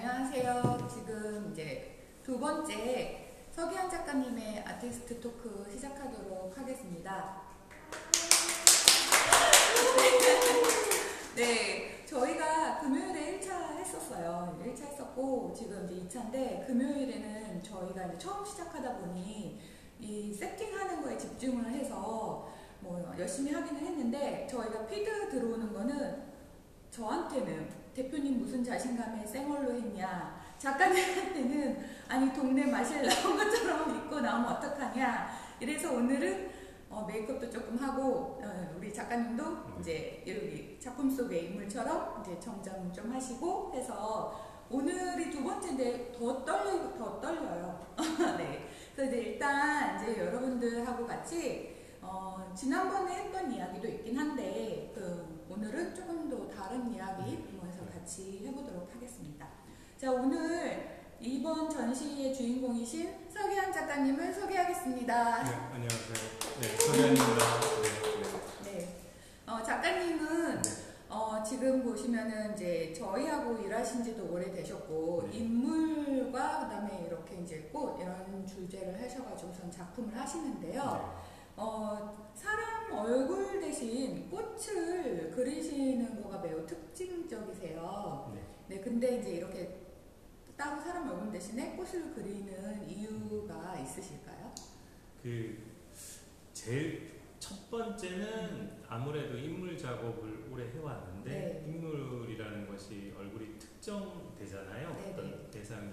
안녕하세요. 지금 이제 두 번째 서기환 작가님의 아티스트 토크 시작하도록 하겠습니다. 네, 저희가 금요일에 1차 했었어요. 1차 했었고, 지금 이제 2차인데, 금요일에는 저희가 이제 처음 시작하다 보니, 이 세팅하는 거에 집중을 해서, 뭐, 열심히 하기는 했는데, 저희가 피드 들어오는 거는, 저한테는, 대표님 무슨 자신감에 쌩얼로 했냐, 작가님한테는, 아니, 동네 마실 나온 것처럼 입고 나오면 어떡하냐, 이래서 오늘은 메이크업도 조금 하고 우리 작가님도 이제 여기 작품 속의 인물처럼 이제 정장 좀 하시고 해서 오늘이 두 번째인데 더 떨려요. 네. 그래서 이제 일단 이제 여러분들하고 같이 지난번에 했던 이야기도 있긴 한데 오늘은 조금 더 다른 이야기 해서 같이 해보도록 하겠습니다. 자, 오늘 이번 전시의 주인공이신 서기환 작가님을 소개하겠습니다. 네, 안녕하세요. 네, 서기환입니다. 네. 작가님은 네. 지금 보시면은 이제 저희하고 일하신 지도 오래되셨고, 네. 인물과 그다음에 이렇게 이제 꽃 이런 주제를 하셔가지고선 작품을 하시는데요. 사람 얼굴 대신 꽃을 그리시는 거가 매우 특징적이세요. 네. 네, 근데 이제 이렇게 따로 사람 얼굴 대신에 꽃을 그리는 이유가 있으실까요? 제일 첫 번째는 아무래도 인물 작업을 오래 해왔는데, 네. 인물이라는 것이 얼굴이 특정되잖아요. 네, 어떤 네. 대상이.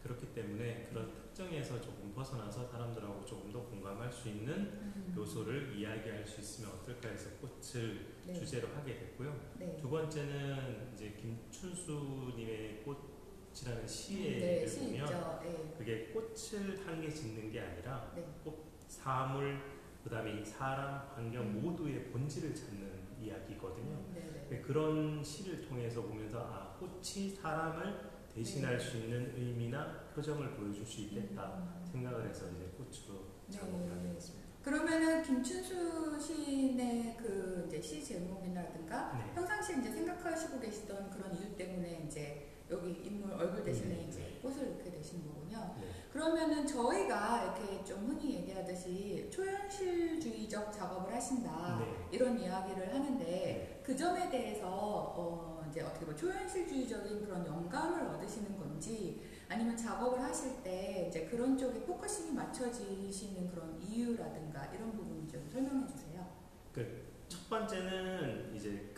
그렇기 때문에 그런 특정에서 조금 벗어나서 사람들하고 조금 더 공감할 수 있는 요소를 이야기할 수 있으면 어떨까 해서 꽃을 네. 주제로 하게 됐고요. 네. 두 번째는 이제 김춘수님의 꽃이라는 시를 네, 시 보면 있죠. 네. 그게 꽃을 한 개 짓는 게 아니라 네. 꽃, 사물, 그 다음에 사람, 환경 모두의 본질을 찾는 이야기거든요. 네네. 그런 시를 통해서 보면서 꽃이 사람을 대신할 수 있는 의미나 표정을 보여줄 수 있겠다 생각을 해서 이제 꽃으로 작업을 하게 됐습니다. 그러면은 김춘수 시인의 그 이제 시 제목이라든가 네. 평상시에 이제 생각하시고 계시던 그런 이유 때문에 이제 여기 인물 얼굴 대신에 이제 꽃을 이렇게 내신 거군요. 네. 그러면은 저희가 이렇게 좀 흔히 얘기하듯이 초현실주의적 작업을 하신다 네. 이런 이야기를 하는데 네. 그 점에 대해서 이제 어떻게 보면 초현실주의적인 그런 영감을 얻으시는 건지 아니면 작업을 하실 때 이제 그런 쪽에 포커싱이 맞춰지시는 그런 이유라든가 이런 부분 좀 설명해 주세요. 첫 번째는 이제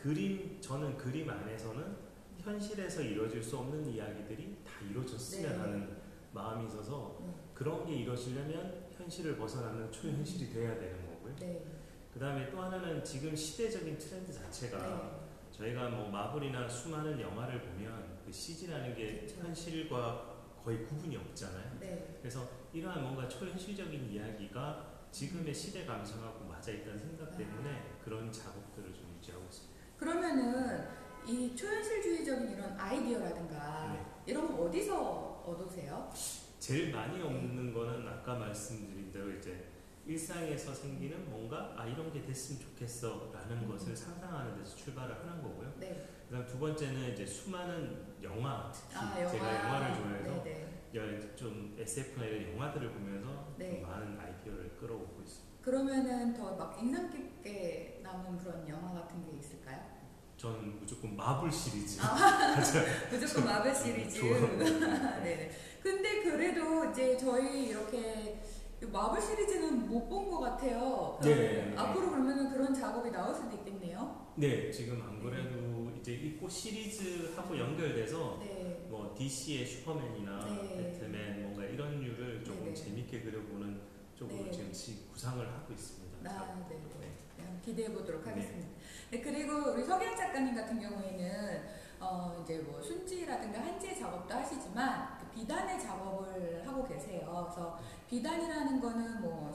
저는 그림 안에서는 현실에서 이루어질 수 없는 이야기들이 다 이루어졌으면 네. 하는 마음이 있어서 그런 게 이루어지려면 현실을 벗어나는 초현실이 돼야 되는 거고요. 네. 그 다음에 또 하나는 지금 시대적인 트렌드 자체가 네. 저희가 뭐 마블이나 수많은 영화를 보면 그 CG라는 게 그렇죠. 현실과 거의 구분이 없잖아요. 네. 그래서 이러한 뭔가 초현실적인 이야기가 지금의 시대 감성하고 맞아있다는 생각 때문에 그런 작업들을 좀 유지하고 있습니다. 그러면은 이 초현실주의적인 이런 아이디어라든가 네. 이런 거 어디서 얻으세요? 제일 많이 얻는 거는 아까 말씀드린 대로 이제 일상에서 생기는 뭔가 이런 게 됐으면 좋겠어 라는 것을 상상하는 데서 출발을 하는 거고요. 네. 그 다음 두 번째는 이제 수많은 영화, 특히 영화. 제가 영화를 좋아해서 네네. 좀 SF나 이런 영화들을 보면서 네. 좀 많은 아이디어를 끌어오고 있습니다. 그러면은 더 막 인상 깊게 남은 그런 영화 같은 게 있을까요? 저는 무조건 마블 시리즈. 무조건 마블 시리즈. 네네. 근데 그래도 이제 저희 이렇게 마블 시리즈는 못 본 것 같아요. 네. 앞으로 그러면은 그런 작업이 나올 수도 있겠네요. 네, 지금 안 그래도 이제 이 꽃 시리즈하고 연결돼서 네. 뭐 DC의 슈퍼맨이나 네. 배트맨 뭔가 이런 류를 조금 네네. 재밌게 그려보는 쪽으로 네. 지금 구상을 하고 있습니다. 네. 기대해 보도록 하겠습니다. 네, 그리고 우리 서기환 작가님 같은 경우에는 이제 뭐 순지라든가 한지의 작업도 하시지만 그 비단의 작업을 하고 계세요. 그래서 비단이라는 거는 뭐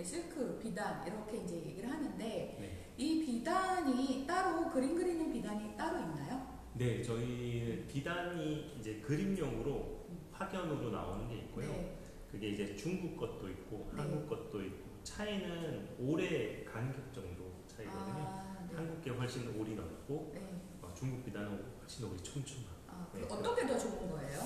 실크, 비단 이렇게 이제 얘기를 하는데 네. 이 비단이 따로 그림 그리는 비단이 따로 있나요? 네, 저희 비단이 이제 그림용으로 확연으로 나오는 게 있고요. 네. 그게 이제 중국 것도 있고 네. 한국 것도 있고 차이는 올해 간격 정도 차이거든요. 네. 한국 게 훨씬 올이 넓고 네. 중국 비단은 훨씬 오리 촘촘하고. 아, 네. 어떻게 더 좋은 거예요?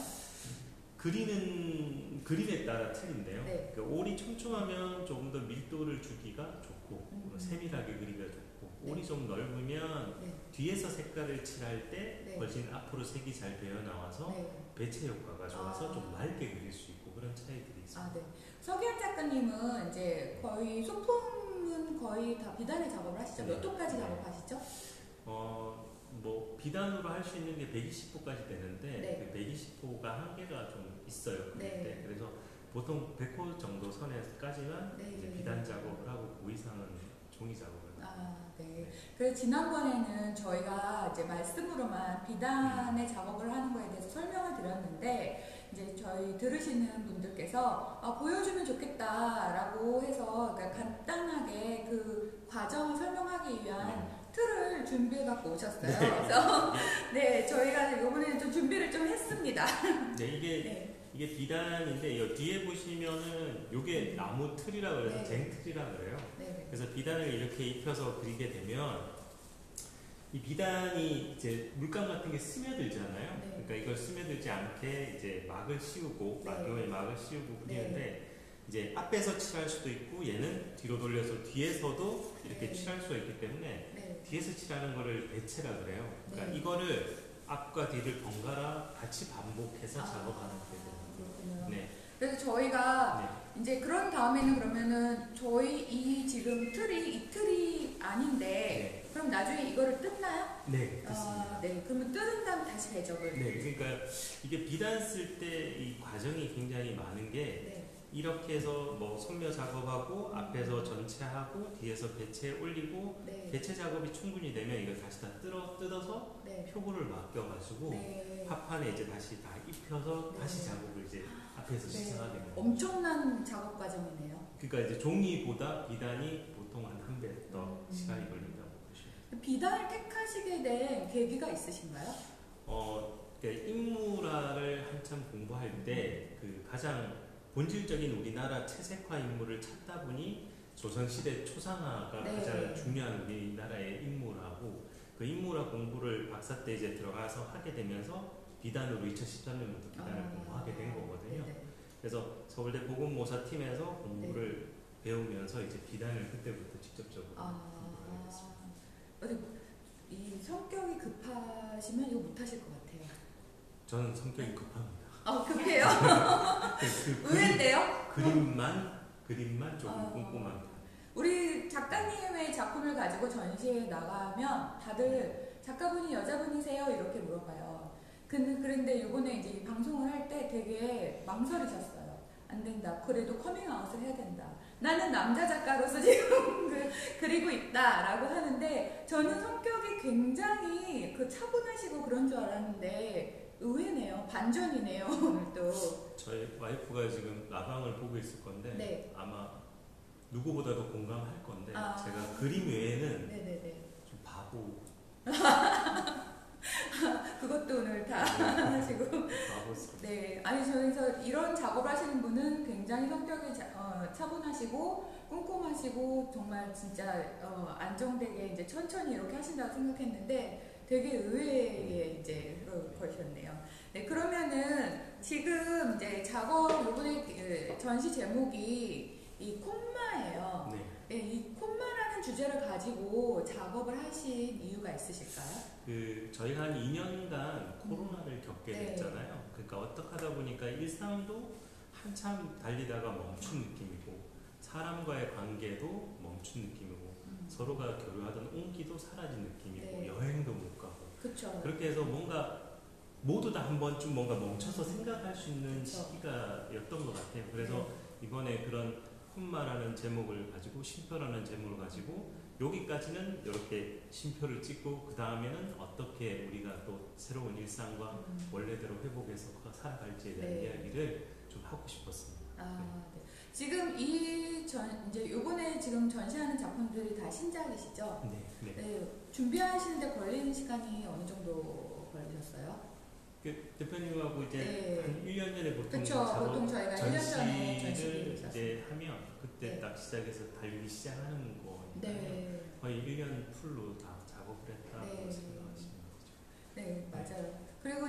그리는 그림에 따라 틀린데요. 네. 그 올이 촘촘하면 조금 더 밀도를 주기가 좋고 세밀하게 그리기가 좋고 네. 올이 좀 넓으면 네. 뒤에서 색깔을 칠할 때 네. 훨씬 앞으로 색이 잘 배어 나와서 네. 배체 효과가 좋아서 아. 좀 맑게 그릴 수 있고 그런 차이들이 있습니다. 아, 네. 서기현 작가님은 이제 거의 소품은 거의 다 비단의 작업을 하시죠? 네. 몇 호까지 작업하시죠? 뭐 비단으로 할 수 있는 게 120호까지 되는데 네. 그 120호가 한계가 좀 있어요. 그럴 네. 때. 그래서 보통 100호 정도 선에까지만 네. 이제 비단 작업을 하고 그 이상은 종이 작업을 합니다. 아, 네. 그래서 지난번에는 저희가 이제 말씀으로만 비단의 작업을 하는 거에 대해서 설명을 드렸는데 이제 저희 들으시는 분들께서 보여주면 좋겠다라고 해서 그러니까 간단하게 그 과정을 설명하기 위한 틀을 준비해 갖고 오셨어요. 네. 그래서 네, 저희가 이번에는 좀 준비를 좀 했습니다. 네, 이게 네. 이게 비단인데 이 뒤에 보시면은 이게 나무 틀이라고 그래서 네. 쟁틀이라고 그래요. 네. 그래서 비단을 이렇게 입혀서 그리게 되면 이 비단이 이제 물감 같은 게 스며들잖아요. 네. 그러니까 이걸 스며들지 않게 이제 막을 씌우고 네. 막용에 막을 씌우고 그리는데 네. 이제 앞에서 칠할 수도 있고 얘는 뒤로 돌려서 뒤에서도 이렇게 네. 칠할 수가 있기 때문에 네. 뒤에서 칠하는 거를 배체라 그래요. 그러니까 네. 이거를 앞과 뒤를 번갈아 같이 반복해서 작업하는 게 됩니다. 그렇군요. 네. 그래서 저희가 이제 그런 다음에는 그러면은 저희 이 지금 이 틀이 아닌데 네. 그럼 나중에 이거를 뜯나요? 네, 그렇습니다. 네. 그러면 뜯은 다음 다시 배적을. 네, 그러니까 이게 비단 쓸 때 이 과정이 굉장히 많은 게 네. 이렇게 해서 뭐 선묘 작업하고 앞에서 전체 하고 뒤에서 배체 올리고 네. 배체 작업이 충분히 되면 이걸 다시 다 뜯어서 네. 표고를 맡겨가지고 네. 합판에 이제 다시 다 입혀서 네. 다시 작업을 이제 앞에서 네. 시작하게 됩니다. 엄청난 작업 과정이네요. 그러니까 이제 종이보다 비단이 보통 한 배 더 시간이 걸린다고 보시면 돼요. 비단을 택하시게 된 계기가 있으신가요? 그러니까 인물화를 한참 공부할 때 그 가장 본질적인 우리나라 채색화 인물을 찾다 보니 조선시대 초상화가 네. 가장 중요한 우리나라의 인물화고 그 인물화 공부를 박사 때 이제 들어가서 하게 되면서 비단으로 2013년부터 비단을 공부하게 된 거거든요. 네네. 그래서 서울대 보건모사 팀에서 공부를 배우면서 이제 비단을 그때부터 직접적으로 공부하게 됐습니다. 어디 이 성격이 급하시면 이거 못하실 것 같아요. 저는 성격이 급합니다. 급해요? 그 의외인데요? 그림만 조금 꼼꼼한. 우리 작가님의 작품을 가지고 전시에 나가면 다들 작가분이 여자분이세요? 이렇게 물어봐요. 근데 이번에 이제 이 방송을 할 때 되게 망설이셨어요. 안 된다. 그래도 커밍아웃을 해야 된다. 나는 남자 작가로서 지금 그리고 있다라고 하는데 저는 성격이 굉장히 차분하시고 그런 줄 알았는데 의외네요. 반전이네요. 오늘 또. 저희 와이프가 지금 라방을 보고 있을 건데 네. 아마 누구보다도 공감할 건데 아. 제가 그림 외에는 네네네. 좀 바보. 그것도 오늘 다 하시고. 바보. 네. 아니 저기서 이런 작업을 하시는 분은 굉장히 성격이 차분하시고 꼼꼼하시고 정말 진짜 안정되게 이제 천천히 이렇게 하신다고 생각했는데 되게 의외의 이제 것이었네요. 네, 그러면은 지금 이제 이번에 전시 제목이 이 콤마예요. 네. 네, 이 콤마라는 주제를 가지고 작업을 하신 이유가 있으실까요? 저희가 한 2년간 코로나를 겪게 네. 됐잖아요. 그러니까 어떻게 하다 보니까 일상도 한참 달리다가 멈춘 느낌이고 사람과의 관계도 멈춘 느낌이고 서로가 교류하던 온기도 사라진 느낌이고 네. 여행도 못 가고 그렇죠. 그렇게 해서 뭔가 모두 다 한 번쯤 뭔가 멈춰서 생각할 수 있는 그쵸. 시기가였던 것 같아요. 그래서 네. 이번에 그런 콤마라는 제목을 가지고 쉼표라는 제목을 가지고 여기까지는 이렇게 쉼표를 찍고 그 다음에는 어떻게 우리가 또 새로운 일상과 원래대로 회복해서 살아갈지에 대한 네. 이야기를 좀 하고 싶었습니다. 네. 지금 이제 요번에 지금 전시하는 작품들이 다 신작이시죠? 네. 네. 네. 준비하시는데 걸리는 시간이 어느 정도 걸리셨어요? 대표님하고 이제 네. 한 1년 전에 보통 그쵸. 보통 저희가 1년 전에 전시를 이제 하면 그때 네. 딱 시작해서 달리기 시작하는 거니까요. 네. 거의 1년 풀로 다 작업을 했다고 네. 생각하시면 되죠.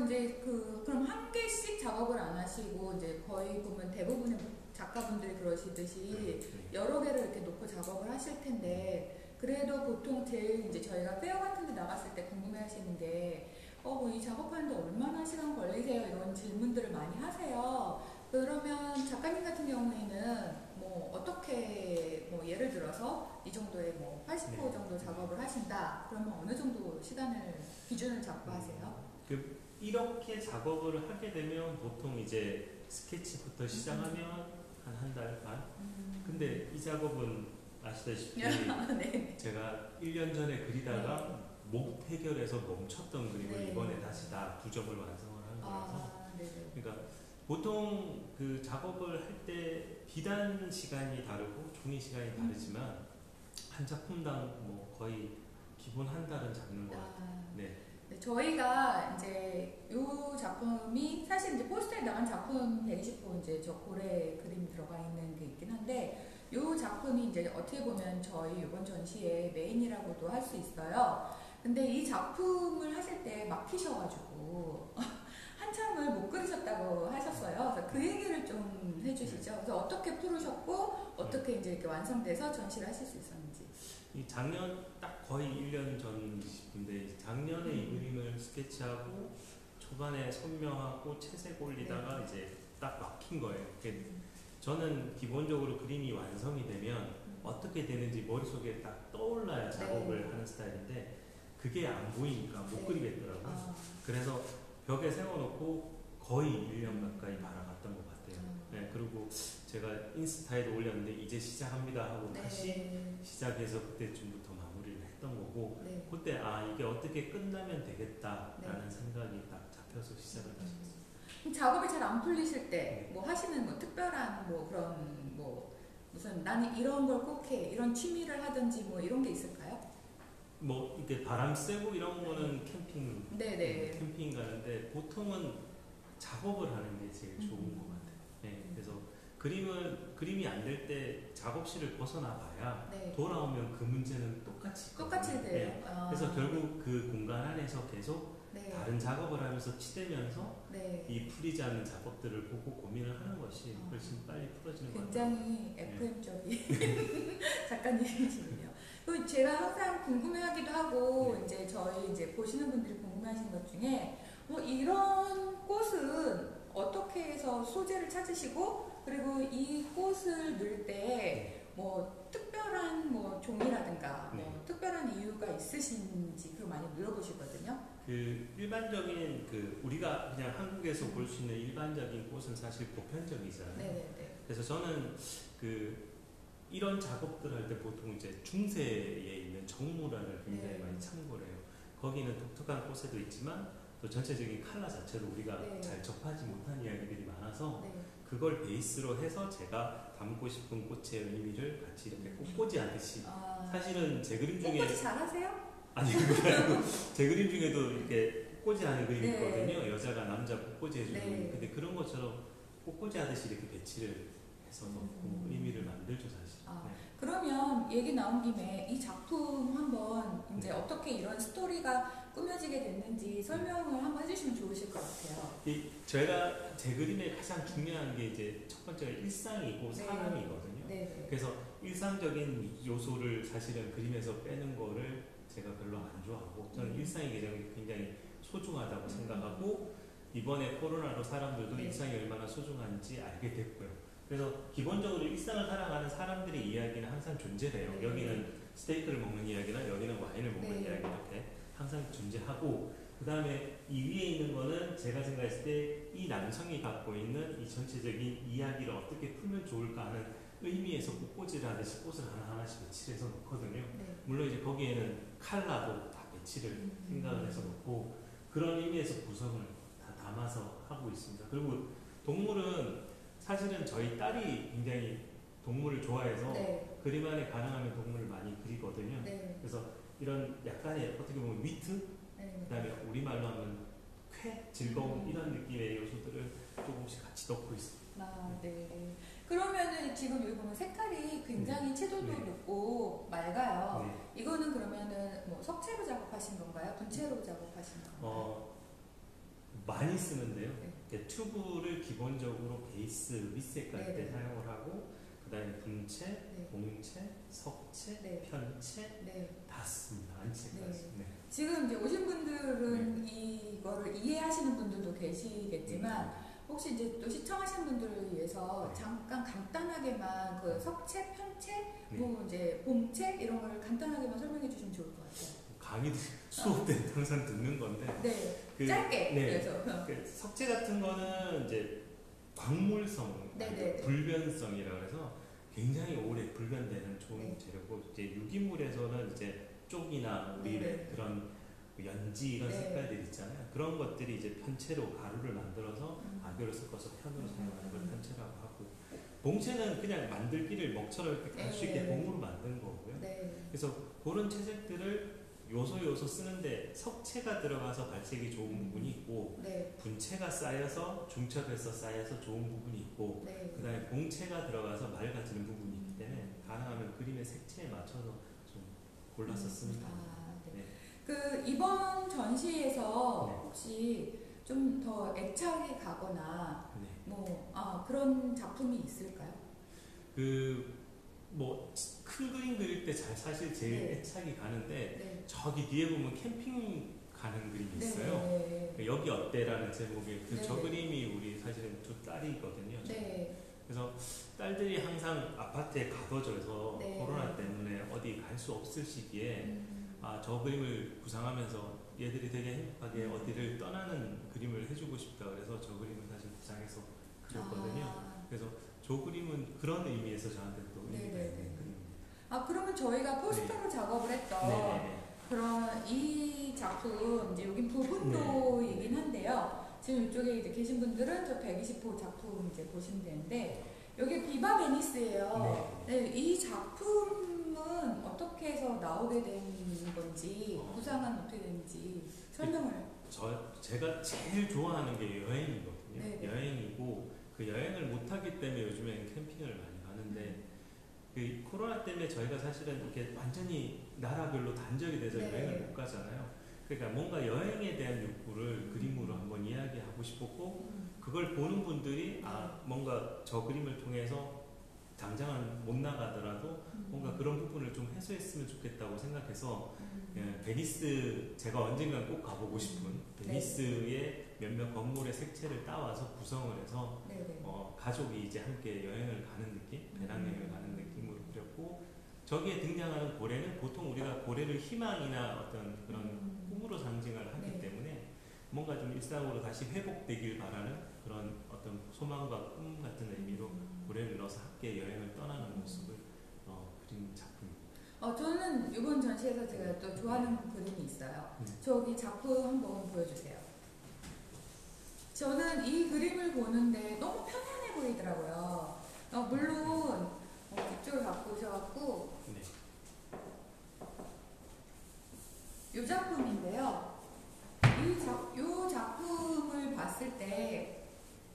이제 그럼 한 개씩 작업을 안 하시고 이제 거의 보면 대부분의 작가분들이 그러시듯이 여러 개를 이렇게 놓고 작업을 하실 텐데 그래도 보통 제일 이제 저희가 페어 같은 데 나갔을 때 궁금해 하시는 게 뭐 이 작업하는데 얼마나 시간 걸리세요? 이런 질문들을 많이 하세요. 그러면 작가님 같은 경우에는 뭐 어떻게 뭐 예를 들어서 이 정도의 뭐 80호 정도 작업을 하신다. 그러면 어느 정도 시간을 기준을 잡고 하세요? 이렇게 작업을 하게 되면 보통 이제 스케치부터 시작하면 한 달 반? 근데 이 작업은 아시다시피 네. 제가 1년 전에 그리다가 목 해결해서 멈췄던 그림을 이번에 다시 다 9점을 완성을 하는 거라서 그러니까 보통 그 작업을 할 때 비단 시간이 다르고 종이 시간이 다르지만 한 작품당 뭐 거의 기본 한 달은 잡는 것 같아요. 네, 저희가 이제 이 작품이 사실 이제 포스터에 나간 작품 120호 이제 저 고래 그림이 들어가 있는 게 있긴 한데 이 작품이 이제 어떻게 보면 저희 이번 전시의 메인이라고도 할 수 있어요. 근데 이 작품을 하실 때 막히셔가지고 한참을 못 그리셨다고 하셨어요. 그래서 그 얘기를 좀 해주시죠. 그래서 어떻게 풀으셨고 어떻게 이제 이렇게 완성돼서 전시를 하실 수 있었는지. 이 작년 딱 거의 1년 전인데 작년에 이 그림을 스케치하고 초반에 선명하고 채색 올리다가 이제 딱 막힌 거예요. 저는 기본적으로 그림이 완성이 되면 어떻게 되는지 머릿속에 딱 떠올라야 작업을 하는 스타일인데 그게 안 보이니까 못 그리겠더라고요. 그래서 벽에 세워놓고 거의 1년 가까이 바라봤던 것 같아요. 네, 그리고 제가 인스타에도 올렸는데 이제 시작합니다 하고 다시 시작해서 그때쯤부터 마무리를 했던 거고 그때 이게 어떻게 끝나면 되겠다라는 생각이 딱 잡혀서 시작을 하셨어요. 작업이 잘 안 풀리실 때 뭐 하시는 뭐 특별한 뭐 그런 뭐 무슨 나는 이런 걸 꼭 해 이런 취미를 하든지 뭐 이런 게 있을까요? 뭐 이렇게 바람 쐬고 이런 거는 캠핑 캠핑 가는데 보통은 작업을 하는 게 제일 좋은 것 같아요. 네, 그래서 그림이 안 될 때 작업실을 벗어나 봐야 돌아오면 그 문제는 똑같이 돼요. 네. 그래서 결국 그 공간 안에서 계속 다른 작업을 하면서 치대면서 이 풀리지 않는 작업들을 보고 고민을 하는 것이 훨씬 빨리 풀어지는 것 같아요. 굉장히 FM적인 작가님이시네요. 또 제가 항상 궁금해하기도 하고 이제 저희 이제 보시는 분들이 궁금해하시는 것 중에 이런 꽃은 어떻게 해서 소재를 찾으시고 그리고 이 꽃을 넣을 때 뭐 특별한 뭐 종이라든가 뭐 특별한 이유가 있으신지 그거 많이 물어보시거든요. 그 일반적인 우리가 그냥 한국에서 볼 수 있는 일반적인 꽃은 사실 보편적이잖아요. 그래서 저는 이런 작업들 할 때 보통 이제 중세에 있는 정물화를 굉장히 많이 참고를 해요. 거기는 독특한 꽃에도 있지만 또 전체적인 컬러 자체도 우리가 잘 접하지 못한 이야기들이 많아서 그걸 베이스로 해서 제가 담고 싶은 꽃의 의미를 같이 이렇게 꽃꽂이 하듯이 사실은 제 그림 중에 꽃꽂이 잘하세요? 아니 제 그림 중에도 이렇게 꽃꽂이 하는 그림이 있거든요. 여자가 남자 꽃꽂이 해주는 그림. 근데 그런 것처럼 꽃꽂이 하듯이 이렇게 배치를 해서 넣고 의미를 만들죠 사실. 그러면 얘기 나온 김에 이 작품 한번 이제 어떻게 이런 스토리가 꾸며지게 됐는지 설명을 한번 해주시면 좋으실 것 같아요. 제가 제 그림에 가장 중요한 게 이제 첫 번째가 일상이고 사람이거든요. 그래서 일상적인 요소를 사실은 그림에서 빼는 거를 제가 별로 안 좋아하고 저는 일상의 계정이 굉장히 소중하다고 생각하고 이번에 코로나로 사람들도 일상이 얼마나 소중한지 알게 됐고요. 그래서 기본적으로 일상을 살아가는 사람들의 이야기는 항상 존재해요. 여기는 스테이크를 먹는 이야기나 여기는 와인을 먹는 이야기 이렇게 항상 존재하고 그 다음에 이 위에 있는 거는 제가 생각했을 때 이 남성이 갖고 있는 이 전체적인 이야기를 어떻게 풀면 좋을까 하는 의미에서 꽃꽂이를 하듯이 꽃을 하나하나씩 배치를 해서 놓거든요. 물론 이제 거기에는 컬러도 다 배치를 생각을 해서 놓고 그런 의미에서 구성을 다 담아서 하고 있습니다. 그리고 동물은 사실은 저희 딸이 굉장히 동물을 좋아해서 그림 안에 가능하면 동물을 많이 그리거든요. 그래서 이런 약간의 어떻게 보면 위트, 그다음에 우리말로 하면 쾌, 즐거움 이런 느낌의 요소들을 조금씩 같이 넣고 있습니다. 그러면은 지금 여기 보면 색깔이 굉장히 채도도 높고 맑아요. 이거는 그러면은 뭐 석채로 작업하신 건가요? 분채로 작업하신 건가요? 많이 쓰는데요. 네. 이렇게 튜브를 기본적으로 베이스 밑색 깔 때 네. 사용을 하고 그다음에 분체, 네. 봉체, 석체, 네. 편체 네. 다 씁니다. 안채까지. 네. 네. 지금 이제 오신 분들은 이거를 이해하시는 분들도 계시겠지만 혹시 이제 또 시청하시는 분들을 위해서 네. 잠깐 간단하게만 그 석체, 편체, 네. 뭐 이제 봉체 이런 걸 간단하게만 설명해 주시면 좋을 것 같아요. 강의 수업 때 항상 듣는 건데 네, 짧게. 네. 그래서 그 석체 같은 거는 이제 광물성, 네네. 불변성이라 그래서 굉장히 오래 불변되는 좋은 네. 재료고 이제 유기물에서는 이제 쪽이나 우리의 네네. 그런 연지 이런 네. 색깔들 있잖아요. 그런 것들이 이제 편체로 가루를 만들어서 악유를 섞어서 편으로 사용하는 걸 편체라고 하고 봉체는 그냥 만들기를 먹처럼 이렇게 갈 수 있게 네. 봉으로 만든 거고요. 네. 그래서 그런 채색들을 요소 쓰는데 석체가 들어가서 발색이 좋은 부분이 있고 네. 분체가 쌓여서 중첩해서 쌓여서 좋은 부분이 있고 네. 그 다음에 봉체가 들어가서 맑아지는 부분이 있기 때문에 가능하면 그림의 색채에 맞춰서 좀 골라서 씁니다. 아, 네. 네. 그 이번 전시에서 네. 혹시 좀 더 애착이 가거나 네. 뭐 그런 작품이 있을까요? 뭐 큰 그림 그릴 때 사실 제일 네. 애착이 가는데 네. 저기 뒤에 보면 캠핑 가는 그림이 있어요. 네. 여기 어때라는 제목의 저 네. 그림이 우리 사실은 두 딸이거든요. 네. 그래서 딸들이 항상 아파트에 가둬져서 네. 코로나 때문에 어디 갈 수 없을 시기에 저 그림을 구상하면서 얘들이 되게 행복하게 어디를 떠나는 그림을 해주고 싶다 그래서 저 그림을 사실 구상해서 그렸거든요. 그래서 저 그림은 그런 의미에서 저한테 또 의미가 네네. 있는 그림입니다. 그러면 저희가 포스터로 작업을 했던 네네네. 그런 이 작품 이제 여기 부분도이긴 한데요. 지금 이쪽에 이제 계신 분들은 저 120호 작품 이제 보시면 되는데 여기 비바 베니스예요. 네, 이 작품은 어떻게 해서 나오게 된 건지 구상은 어떻게 되는지 설명을. 제가 제일 좋아하는 게 여행이거든요. 네네. 여행이고 그 여행을 못하기 때문에 요즘에는 캠핑을 많이 가는데 그 코로나 때문에 저희가 사실은 이렇게 완전히 나라별로 단절이 돼서 네. 여행을 못 가잖아요. 그러니까 뭔가 여행에 대한 욕구를 그림으로 한번 이야기하고 싶었고 그걸 보는 분들이 뭔가 저 그림을 통해서 당장은 못 나가더라도 뭔가 그런 부분을 좀 해소했으면 좋겠다고 생각해서 베니스 제가 언젠간 꼭 가보고 싶은 베니스의 몇몇 건물의 색채를 따와서 구성을 해서 가족이 이제 함께 여행을 가는 느낌, 배낭여행을 가는 느낌으로 그렸고 저기에 등장하는 고래는 보통 우리가 고래를 희망이나 어떤 그런 꿈으로 상징을 하기 때문에 뭔가 좀 일상으로 다시 회복되길 바라는 그런 어떤 소망과 꿈 같은 의미로 고래를 넣어서 함께 여행을 떠나는 모습을 그린 작품입니다. 저는 이번 전시에서 제가 또 좋아하는 그림이 있어요. 저기 작품 한번 보여주세요. 저는 이 그림을 보는데 너무 편안해 보이더라고요. 물론 이쪽을 갖고 오셔갖고 이 작품인데요. 이 작품을 봤을 때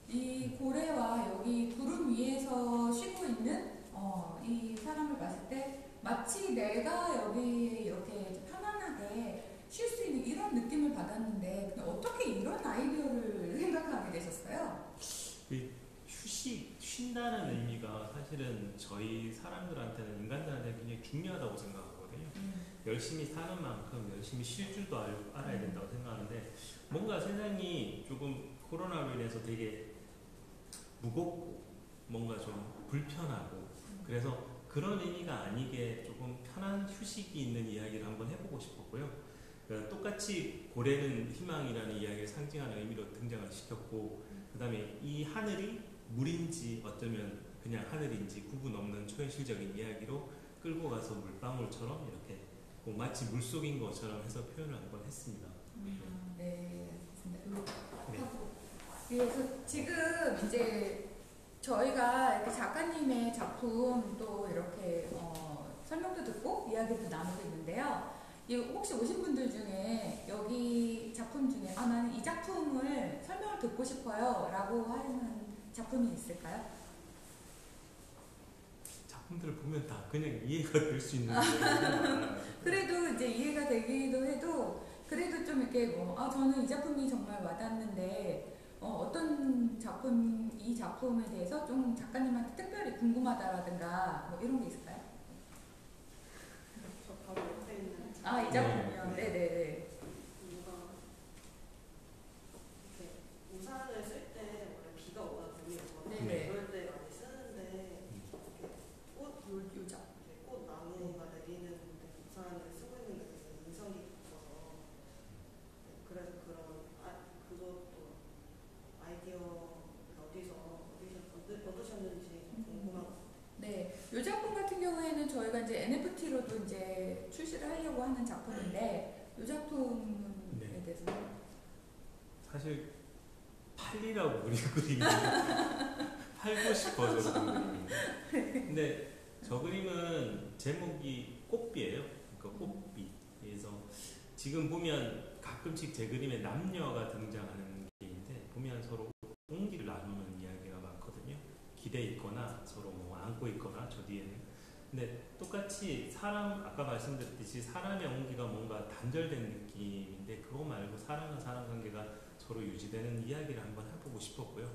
이 고래와 여기 구름 위에서 쉬고 있는 이 사람을 봤을 때 마치 내가 여기 이렇게 편안하게 쉴 수 있는 이런 느낌을 받았는데 근데 어떻게 이런 아이디어를 생각하게 되셨어요? 쉰다는 의미가 사실은 저희 사람들한테는 인간들한테는 굉장히 중요하다고 생각하거든요. 열심히 사는 만큼 열심히 쉴 줄도 알아야 된다고 생각하는데 뭔가 세상이 조금 코로나로 인해서 되게 무겁고 뭔가 좀 불편하고 그래서 그런 의미가 아니게 조금 편한 휴식이 있는 이야기를 한번 해보고 싶었고요. 그러니까 똑같이 고래는 희망이라는 이야기를 상징하는 의미로 등장을 시켰고 그 다음에 이 하늘이 물인지 어쩌면 그냥 하늘인지 구분 없는 초현실적인 이야기로 끌고 가서 물방울처럼 이렇게 마치 물속인 것처럼 해서 표현을 한번 했습니다. 네, 알겠습니다. 그래서 지금 이제 저희가 이렇게 작가님의 작품도 이렇게 설명도 듣고 이야기도 나누고 있는데요. 혹시 오신 분들 중에 여기 작품 중에 나는 이 작품을 설명을 듣고 싶어요 라고 하는 작품이 있을까요? 작품들을 보면 다 그냥 이해가 될 수 있는데 그래도 이제 이해가 되기도 해도 그래도 좀 이렇게 뭐, 저는 이 작품이 정말 와닿는데, 어떤 작품, 이 작품에 대해서 좀 작가님한테 특별히 궁금하다라든가, 뭐 이런 게 있을까요? 저 바로 옆에 있는 이 작품이요. 네네네. 뭔가 이렇게 우산을 쓸 때 원래 비가 오다 봄이 오거든요. 네네. 그럴 때 많이 쓰는데 이렇게 요작. 꽃나무가 내리는 데 우산을 쓰고 있는 게 되게 인상 깊어서 그래서 그것도 아이디어 어디서 얻으셨는지 궁금하고. 네, 이 작품 같은 경우에는 저희가 이제 NFT로도 이제 출시를 하려고 하는 작품인데, 이 작품에 대해서 사실 팔리라고 그린 그림이 팔고 싶어서 그린 그림인데, 근데 저 그림은 제목이 꽃비예요. 그러니까 꽃비. 그래서 지금 보면 가끔씩 제 그림에 남녀가 등장하는 게 있는데, 보면 서로 온기를 나누는 이야기가 많거든요. 기대 있거나 서로 뭐 안고 있거나 저 뒤에는. 근데 똑같이 아까 말씀드렸듯이 사람의 온기가 뭔가 단절된 느낌인데, 그거 말고 사람과 사람 관계가 서로 유지되는 이야기를 한번 해보고 싶었고요.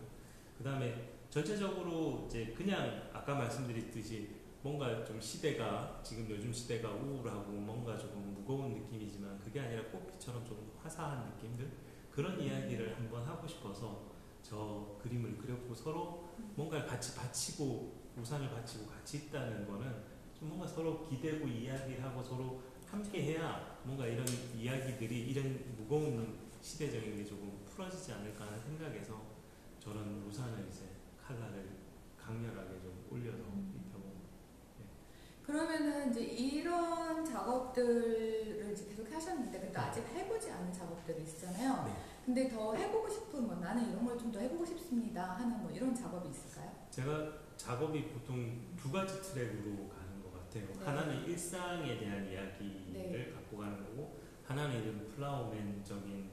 그 다음에 전체적으로 이제 그냥 아까 말씀드렸듯이 뭔가 좀 지금 요즘 시대가 우울하고 뭔가 조금 무거운 느낌이지만, 그게 아니라 꽃피처럼 좀 화사한 느낌들, 그런 이야기를 한번 하고 싶어서 저 그림을 그렸고, 서로 뭔가를 같이 바치고 우산을 바치고 같이 있다는 거는 좀 뭔가 서로 기대고 이야기를 하고 서로 함께 해야 뭔가 이런 이야기들이, 이런 무거운 시대적인 게 조금 풀어지지 않을까 하는 생각에서 저는 우산을 이제 컬러를 강렬하게 좀 올려서 입혀봅니다. 그러면은 이제 이런 작업들을 이제 계속 하셨는데, 근데 아직 해보지 않은 작업들이 있잖아요. 네. 근데 더 해보고 싶은 뭐, 나는 이런 걸 좀 더 해보고 싶습니다 하는 뭐 이런 작업이 있을까요? 제가 작업이 보통 두 가지 트랙으로 가는 것 같아요. 네. 하나는 일상에 대한 이야기를 갖고 가는 거고, 하나는 이런 플라워맨적인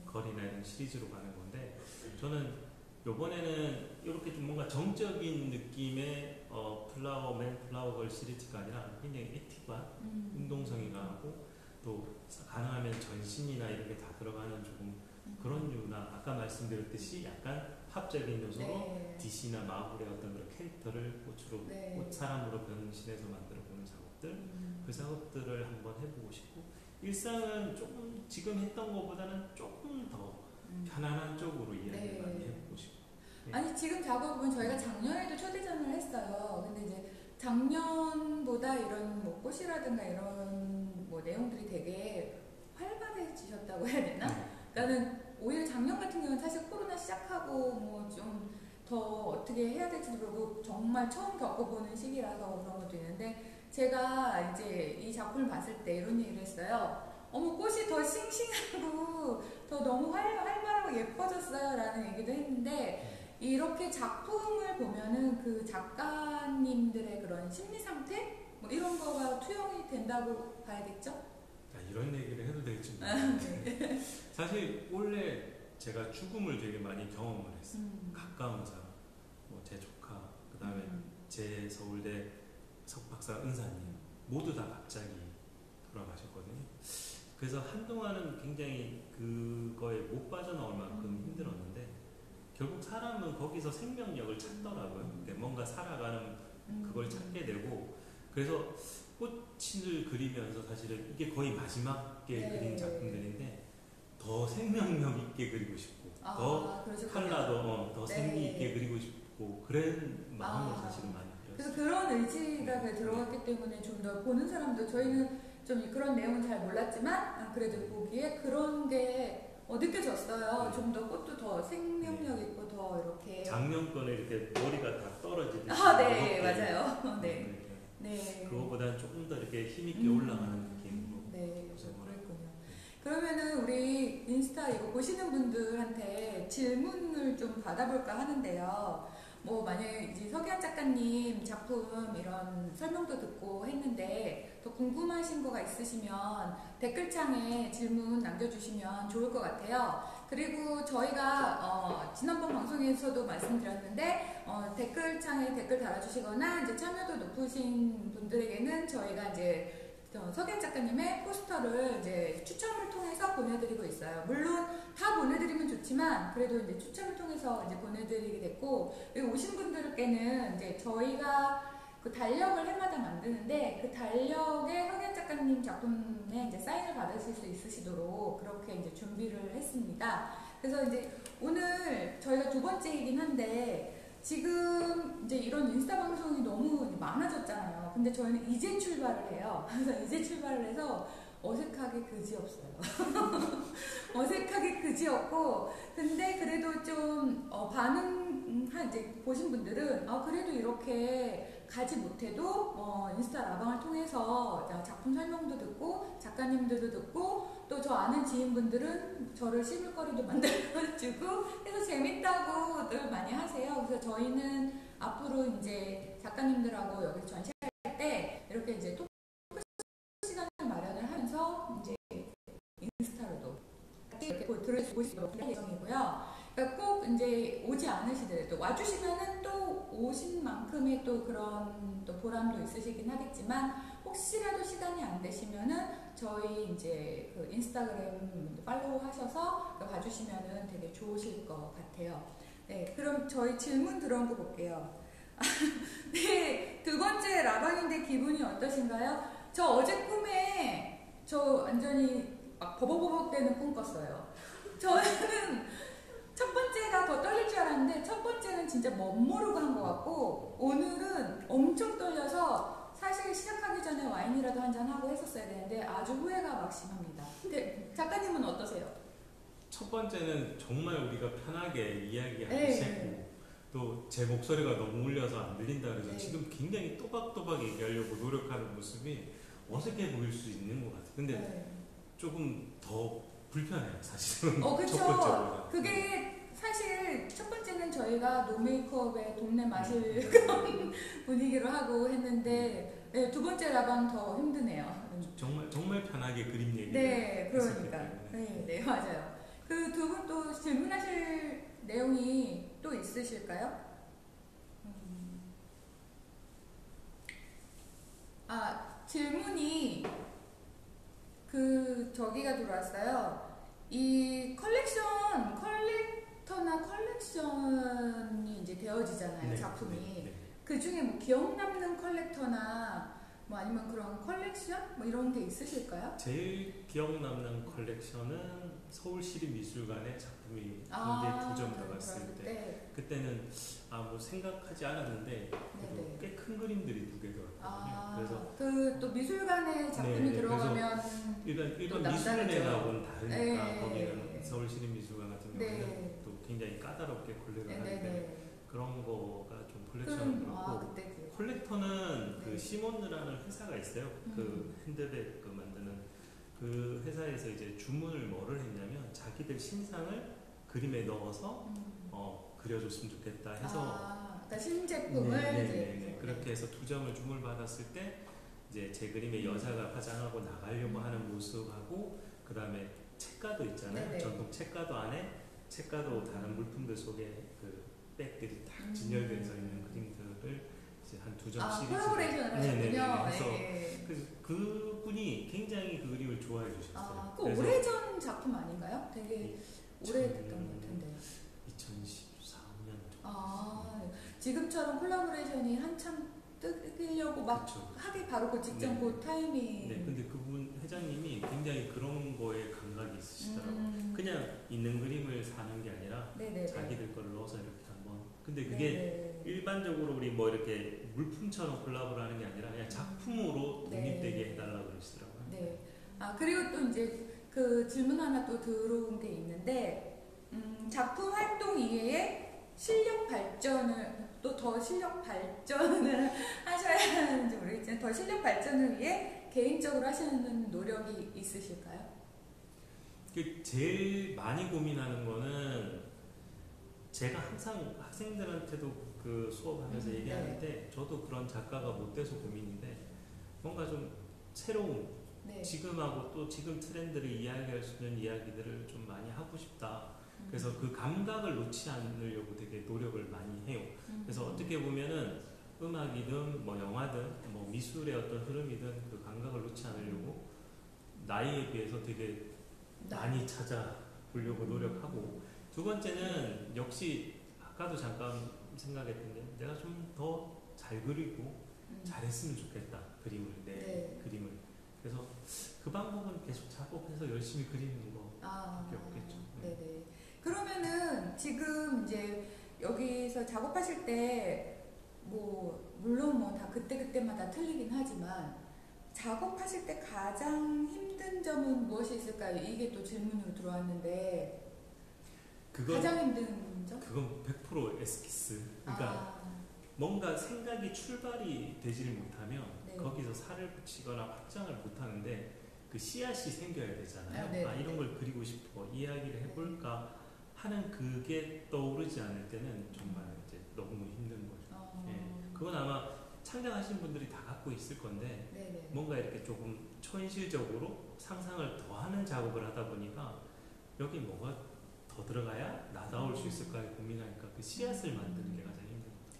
거리나 이런 시리즈로 가는 건데, 저는 요번에는 이렇게 좀 뭔가 정적인 느낌의 플라워걸 시리즈가 아니라 굉장히 액티브한 운동성이 강하고, 또 가능하면 전신이나 이런 게 다 들어가는 조금 그런 류나, 아까 말씀드렸듯이 약간 합적인 요소로 DC나 마블의 어떤 그런 캐릭터를 꽃 사람으로 변신해서 만들어보는 작업들, 그 작업들을 한번 해보고 싶고, 일상은 조금 지금 했던 것보다는 조금 더 편안한 쪽으로 이야기를 많이 해보고 싶고. 아니, 지금 작업은 저희가 작년에도 초대전을 했어요. 근데 이제 작년보다 이런 뭐 꽃이라든가 이런 뭐 내용들이 되게 활발해지셨다고 해야 되나? 나는 오히려 작년 같은 경우는 사실 코로나 시작하고 뭐 좀 더 어떻게 해야 될지도 모르고 정말 처음 겪어보는 시기라서 그런 것도 있는데, 제가 이제 이 작품을 봤을 때 이런 얘기를 했어요. 어머, 꽃이 더 싱싱하고 더 너무 활발하고 예뻐졌어요 라는 얘기도 했는데, 이렇게 작품을 보면은 그 작가님들의 그런 심리 상태? 뭐 이런 거가 투영이 된다고 봐야겠죠? 이런 얘기를 해도 될지 모르겠는데 사실 원래 제가 죽음을 되게 많이 경험을 했어요. 가까운 사람, 뭐 제 조카, 그 다음에 제 서울대 석박사 은사님 모두 다 갑자기 돌아가셨거든요. 그래서 한동안은 굉장히 그거에 못 빠져나올 만큼 힘들었는데, 결국 사람은 거기서 생명력을 찾더라고요. 뭔가 살아가는 그걸 찾게 되고, 그래서 꽃을 그리면서 사실은 이게 거의 마지막에 그린 작품들인데 더 생명력 있게 그리고 싶고, 더 컬러도 더 생기 있게 그리고 싶고, 그런 마음으로 사실은 많이 그렸어요. 그래서 그런 의지가 들어갔기 때문에 좀 더 보는 사람도, 저희는 좀 그런 내용은 잘 몰랐지만 그래도 보기에 그런 게 느껴졌어요. 좀 더 꽃도 더 생명력 있고 더 이렇게 작년 거는 이렇게 머리가 다 떨어지듯이. 네, 맞아요. 네. 그거보다는 조금 더 이렇게 힘있게 올라가는 느낌으로. 네, 그랬군요. 그러면은 우리 인스타 이거 보시는 분들한테 질문을 좀 받아볼까 하는데요. 뭐 만약에 이제 서기환 작가님 작품 이런 설명도 듣고 했는데 더 궁금하신 거가 있으시면 댓글창에 질문 남겨주시면 좋을 것 같아요. 그리고 저희가 지난번 방송에서도 말씀드렸는데 댓글창에 댓글 달아주시거나 이제 참여도 높으신 분들에게는 저희가 이제 서기현 작가님의 포스터를 이제 추첨을 통해서 보내드리고 있어요. 물론 다 보내드리면 좋지만 그래도 이제 추첨을 통해서 이제 보내드리게 됐고, 여기 오신 분들께는 이제 저희가 그 달력을 해마다 만드는데 그 달력에 서기현 작가님 작품에 이제 사인을 받으실 수 있으시도록 그렇게 이제 준비를 했습니다. 그래서 이제 오늘 저희가 두 번째이긴 한데 지금 이제 이런 인스타 방송이 너무 많아졌잖아요. 근데 저희는 이제 출발을 해요. 그래서 이제 출발을 해서 어색하게 그지없어요. 어색하게 그지없고, 근데 그래도 좀 반응한 이제 보신 분들은 그래도 이렇게 가지 못해도 인스타 라방을 통해서 작품 설명도 듣고 작가님들도 듣고 또 저 아는 지인분들은 저를 씹을거리도 만들어주고 해서 재밌다고 늘 많이 하세요. 그래서 저희는 앞으로 이제 작가님들하고 여기 전시할 때 이렇게 이제 토크 시간을 마련을 하면서 이제 인스타로도 이렇게 들을 수 있도록 할 예정이고요. 그러니까 꼭 이제 오지 않으시더라도 와주시면은 또 오신 만큼의 또 그런 또 보람도 있으시긴 하겠지만 혹시라도 시간이 안 되시면은 저희 이제 그 인스타그램 팔로우 하셔서 봐주시면은 되게 좋으실 것 같아요. 네, 그럼 저희 질문 들어온 거 볼게요. 네, 두 번째 라방인데 기분이 어떠신가요? 저 어제 꿈에 저 완전히 막 버벅버벅대는 꿈 꿨어요. 저는 첫 번째가 더 떨릴 줄 알았는데 첫 번째는 진짜 멋모르고 한 것 같고 오늘은 엄청 떨려서 사실 시작하기 전에 와인이라도 한잔 하고 했었어야 되는데 아주 후회가 막심합니다. 근데 작가님은 어떠세요? 첫 번째는 정말 우리가 편하게 이야기하기 네. 시작했고 또 제 목소리가 너무 울려서 안 들린다 그래서 네. 지금 굉장히 또박또박 얘기하려고 노력하는 모습이 어색해 보일 수 있는 것 같아요. 근데 네. 조금 더 불편해요, 사실은. 그쵸. 첫 번째보다. 그게 사실 첫 번째는 저희가 노메이크업의 동네 마실 그런 분위기로 하고 했는데 네, 두 번째 라방 더 힘드네요. 정말 편하게 그림 얘기. 네, 그러니까. 네, 맞아요. 그 두 분 또 질문하실 내용이 또 있으실까요? 질문이 저기가 들어왔어요. 이 컬렉터나 컬렉션이 이제 되어지잖아요, 네, 작품이. 네. 그 중에 뭐 기억 남는 컬렉터나 뭐 아니면 그런 컬렉션? 뭐 이런 게 있으실까요? 제일 기억 남는 컬렉션은 서울시립미술관의 작품이 한개 두 점 나갔을 때 그때는 뭐 생각하지 않았는데 꽤 큰 그림들이 두 개 들어왔거든요. 그래서 또 미술관에 작품이 들어가면 일반 미술관하고는 다르니까 거기는 네. 서울시립미술관 같은 경우는 또 굉장히 까다롭게 컬렉을 하는데 그런 거가 좀 컬렉션은 그렇고 콜렉터는 그 시몬느라는 회사가 있어요. 그 핸드백 만드는 그 회사에서 이제 주문을 뭐를 했냐면 자기들 신상을 그림에 넣어서 그려줬으면 좋겠다 해서 그러니까 신제품을 이제 그렇게 해서 두 점을 주문을 받았을 때 이제 제 그림에 여자가 화장하고 나가려고 하는 모습하고 그 다음에 책가도 있잖아요. 전통 책가도 안에 책가도 다른 물품들 속에 그 백들이 딱 진열돼서 있는 그림들을 이제 한 두 점 시리즈 콜라보레이션을 하셨군요. 그래서 그분이 굉장히 그 그림을 좋아해 주셨어요. 그 오래전 작품 아닌가요? 되게 오래됐던 것 같은데. 2014년 정도. 지금처럼 콜라보레이션이 한참 뜨려고 막 하기 바로 그 직전 그 타이밍. 네, 근데 그분 회장님이 굉장히 그런 거에 감각이 있으시더라고요. 그냥 있는 그림을 사는 게 아니라 자기들 걸 넣어서 이렇게 한번. 근데 그게 일반적으로 우리 뭐 이렇게 물품처럼 콜라보를 하는 게 아니라 그냥 작품으로 독립되게 해달라고 그러시더라고요. 네. 그리고 또 이제 그 질문 하나 또 들어온 게 있는데 작품 활동 이외에 실력 발전을 또 더 실력 발전을 하셔야 하는지 모르겠지만 더 실력 발전을 위해 개인적으로 하시는 노력이 있으실까요? 제일 많이 고민하는 거는 제가 항상 학생들한테도 그 수업하면서 얘기하는데 저도 그런 작가가 못 돼서 고민인데 뭔가 좀 새로운 지금하고 또 지금 트렌드를 이야기할 수 있는 이야기들을 좀 많이 하고 싶다. 그래서 그 감각을 놓지 않으려고 되게 노력을 많이 해요. 그래서 어떻게 보면은 음악이든 뭐 영화든 뭐 미술의 어떤 흐름이든 그 감각을 놓지 않으려고 나이에 비해서 되게 많이 찾아보려고 노력하고, 두 번째는 역시 아까도 잠깐 생각했던데 내가 좀 더 잘 그리고 잘했으면 좋겠다, 그림을, 내 네. 그림을. 그래서 그 방법은 계속 작업해서 열심히 그리는 거밖에 없겠죠. 네네. 그러면은 지금 이제 여기서 작업하실 때 뭐 물론 뭐 다 그때그때마다 틀리긴 하지만 작업하실 때 가장 힘든 점은 무엇이 있을까요? 이게 또 질문으로 들어왔는데 가장 힘든 점? 그건 100% 에스키스. 그러니까 뭔가 생각이 출발이 되지를 못하면 네. 거기서 살을 붙이거나 확장을 못하는데 그 씨앗이 생겨야 되잖아요. 네. 이런 걸 그리고 싶어, 이야기를 해볼까 하는 그게 떠오르지 않을 때는 정말 이제 너무 힘든 거죠. 예. 그건 아마 창작하신 분들이 다 갖고 있을 건데 네네. 뭔가 이렇게 조금 초현실적으로 상상을 더하는 작업을 하다 보니까 여기 뭐가 더 들어가야 나다울 수 있을까 고민하니까 그 씨앗을 만드는 게 가장 힘든 거죠.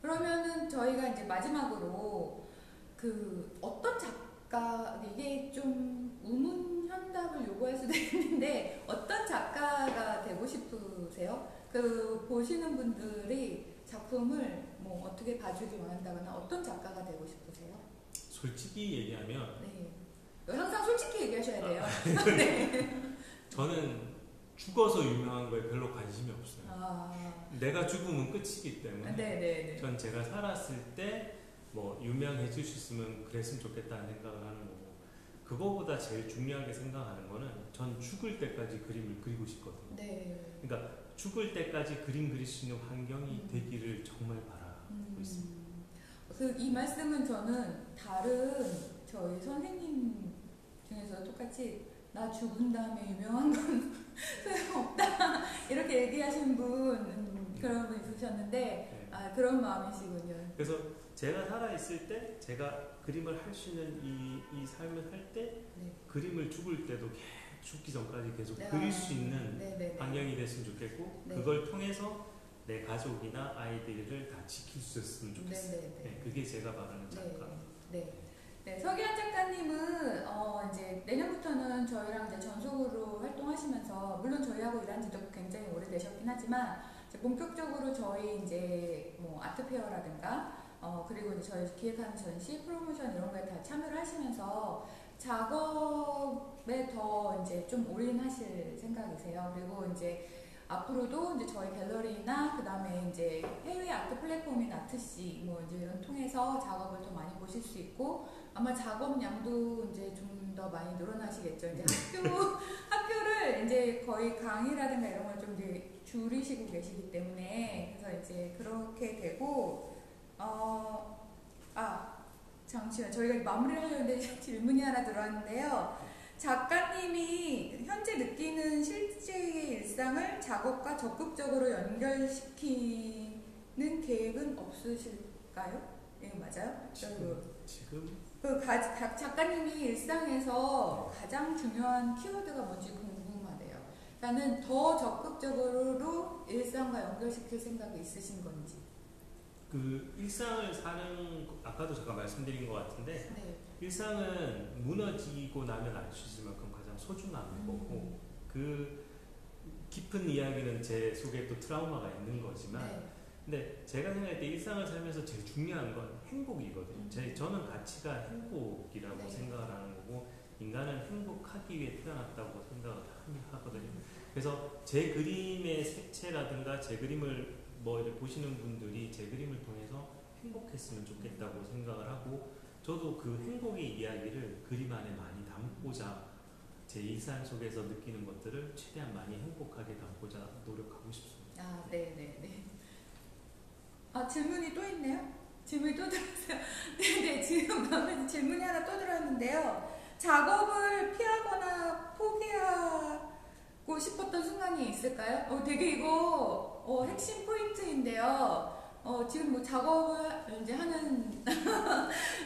그러면은 저희가 이제 마지막으로 그 어떤 작가, 이게 좀 우문현답을 요구할 수도 있는데 어떤 작가가 되고 싶으세요? 그 보시는 분들이 작품을 뭐 어떻게 봐주길 원한다거나 어떤 작가가 되고 싶으세요? 솔직히 얘기하면 네. 항상 솔직히 얘기하셔야 돼요. 네. 저는 죽어서 유명한 거에 별로 관심이 없어요. 내가 죽으면 끝이기 때문에 네네네. 전 제가 살았을 때 뭐 유명해질 수 있으면 그랬으면 좋겠다는 생각을 하는 거고, 그거보다 제일 중요하게 생각하는 거는 전 죽을 때까지 그림을 그리고 싶거든요. 네. 그러니까 죽을 때까지 그림 그릴 수 있는 환경이 되기를 정말 바라고 있습니다. 이 말씀은 저는 다른 저희 선생님 중에서 똑같이 나 죽은 다음에 유명한 건 소용없다 이렇게 얘기하신 분 그런 분 있으셨는데 네. 그런 마음이시군요. 그래서 제가 살아있을 때 제가 그림을 할 수 있는 이 삶을 할 때 그림을 죽을 때도 죽기 전까지 계속 그릴 수 있는 환경이 됐으면 좋겠고, 그걸 통해서 내 가족이나 아이들을 다 지킬 수 있었으면 좋겠어요. 그게 제가 바라는 작가. 네, 서기환 작가님은 이제 내년부터는 저희랑 이제 전속으로 활동하시면서, 물론 저희하고 일한 지도 굉장히 오래되셨긴 하지만 이제 본격적으로 저희 이제 뭐 아트페어라든가 그리고 이제 저희 기획하는 전시, 프로모션 이런 거에 다 참여를 하시면서 작업에 더 이제 좀 올인하실 생각이세요. 그리고 이제 앞으로도 이제 저희 갤러리나 그 다음에 이제 해외 아트 플랫폼인 아트시 뭐 이제 이런 통해서 작업을 더 많이 보실 수 있고, 아마 작업량도 이제 좀 더 많이 늘어나시겠죠. 이제 학교를 이제 거의 강의라든가 이런 걸 좀 이제 줄이시고 계시기 때문에, 그래서 이제 그렇게 되고, 잠시만, 저희가 마무리를 하려는데 질문이 하나 들어왔는데요. 작가님이 현재 느끼는 실제의 일상을 작업과 적극적으로 연결시키는 계획은 없으실까요? 예, 맞아요? 지금 작가님이 일상에서 가장 중요한 키워드가 뭔지 궁금하대요. 나는 더 적극적으로 일상과 연결시킬 생각이 있으신 건지. 그 일상을 사는, 아까도 잠깐 말씀드린 것 같은데 일상은 무너지고 나면 알 수 있을 만큼 가장 소중한 거고, 그 깊은 이야기는 제 속에 또 트라우마가 있는 거지만 근데 제가 생각할 때 일상을 살면서 제일 중요한 건 행복이거든요. 저는 가치가 행복이라고 생각을 하는 거고, 인간은 행복하기 위해 태어났다고 생각을 하거든요. 그래서 제 그림의 색채라든가 제 그림을 뭐 이렇게 보시는 분들이 제 그림을 통해서 행복했으면 좋겠다고 생각을 하고, 저도 그 행복의 이야기를 그림 안에 많이 담고자 제 일상 속에서 느끼는 것들을 최대한 많이 행복하게 담고자 노력하고 싶습니다. 네네네. 질문이 또 있네요. 질문이 또 들었어요. 네네, 지금 질문이 하나 또 들었는데요. 작업을 피하거나 포기하고 싶었던 순간이 있을까요? 되게 이거 핵심 포인트인데요. 지금 뭐 작업을 이제 하는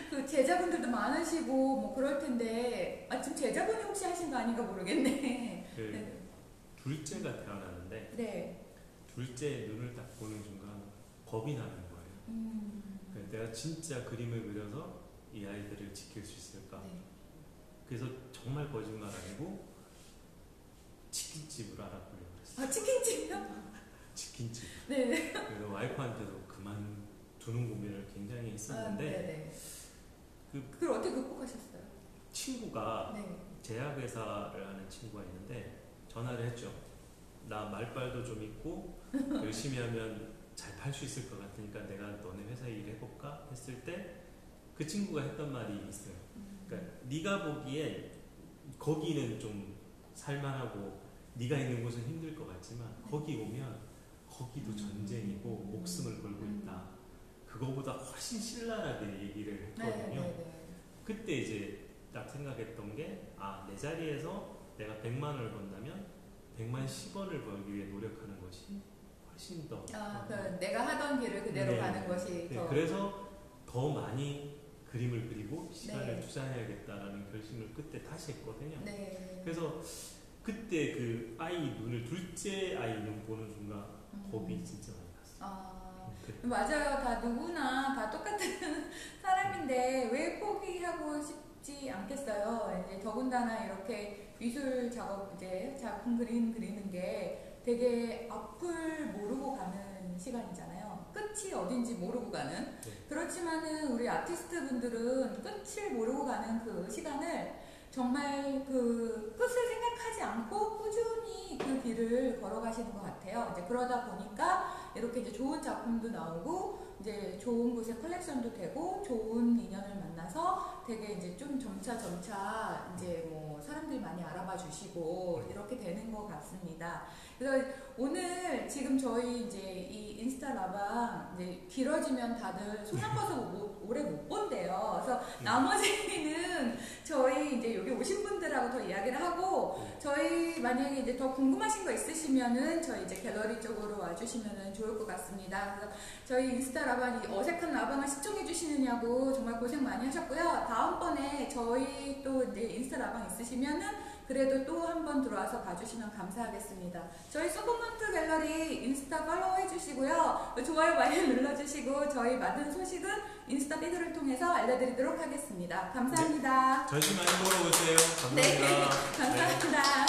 그 제자분들도 많으시고 뭐 그럴 텐데, 지금 제자분이 혹시 하신 거 아닌가 모르겠네. 둘째가 태어났는데 둘째 눈을 딱 보는 순간 겁이 나는 거예요. 내가 진짜 그림을 그려서 이 아이들을 지킬 수 있을까? 네. 그래서 정말 거짓말 아니고 치킨집을 알아보려고 그랬어요. 아, 치킨집이요? 치킨집. 네. 그래서 와이프한테도 그만두는 고민을 굉장히 했었는데 네네. 그- 그걸 어떻게 극복하셨어요? 친구가 네. 제약회사를 하는 친구가 있는데 전화를 했죠. 나 말빨도 좀 있고 열심히 하면 잘 팔 수 있을 것 같으니까 내가 너네 회사에 일해볼까? 했을 때 그 친구가 했던 말이 있어요. 그러니까 네가 보기엔 거기는 좀 살만하고 네가 있는 곳은 힘들 것 같지만 거기 오면 거기도 전쟁이고 목숨을 걸고 있다. 그거보다 훨씬 신랄하게 얘기를 했거든요. 그때 이제 딱 생각했던 게 내 자리에서 내가 100만 원을 번다면 100만 10원을 벌기 위해 노력하는 것이 훨씬 더 내가 하던 길을 그대로 네. 가는 것이 네, 더. 그래서 더 많이 그림을 그리고 시간을 네. 투자해야겠다라는 결심을 그때 다시 했거든요. 네. 그래서 그때 그 아이 눈을 둘째 아이 눈 보는 순간 겁이 진짜 많이 났어요. 맞아요. 다 누구나 다 똑같은 사람인데 왜 포기하고 싶지 않겠어요. 이제 더군다나 이렇게 미술 작업 이제 작품 그리는 게 되게 앞을 모르고 가는 시간이잖아요. 끝이 어딘지 모르고 가는. 네. 그렇지만은 우리 아티스트 분들은 끝을 모르고 가는 그 시간을 정말 그 끝을 생각하지 않고 꾸준히 그 길을 걸어가시는 것 같아요. 이제 그러다 보니까 이렇게 이제 좋은 작품도 나오고 이제 좋은 곳에 컬렉션도 되고 좋은 인연을 만나서 되게 이제 좀 점차 이제 뭐 사람들이 많이 알아봐 주시고 이렇게 되는 것 같습니다. 그래서 오늘 지금 저희 이제 이 인스타 라방 이제 길어지면 다들 손 아파서 오래 못 본대요. 그래서 나머지는 저희 이제 여기 오신 분들하고 더 이야기를 하고 저희 만약에 이제 더 궁금하신 거 있으시면은 저희 이제 갤러리 쪽으로 와주시면은 좋을 것 같습니다. 그래서 저희 인스타 라방 이 어색한 라방을 시청해 주시느냐고 정말 고생 많이 하셨고요. 다음번에 저희 또 이제 인스타 라방 있으시면은 그래도 또 한 번 들어와서 봐주시면 감사하겠습니다. 저희 소포먼트 갤러리 인스타 팔로우 해주시고요. 좋아요 많이 눌러주시고 저희 만든 소식은 인스타 피드를 통해서 알려드리도록 하겠습니다. 감사합니다. 전시 많이 보러 오세요. 감사합니다. 네, 감사합니다.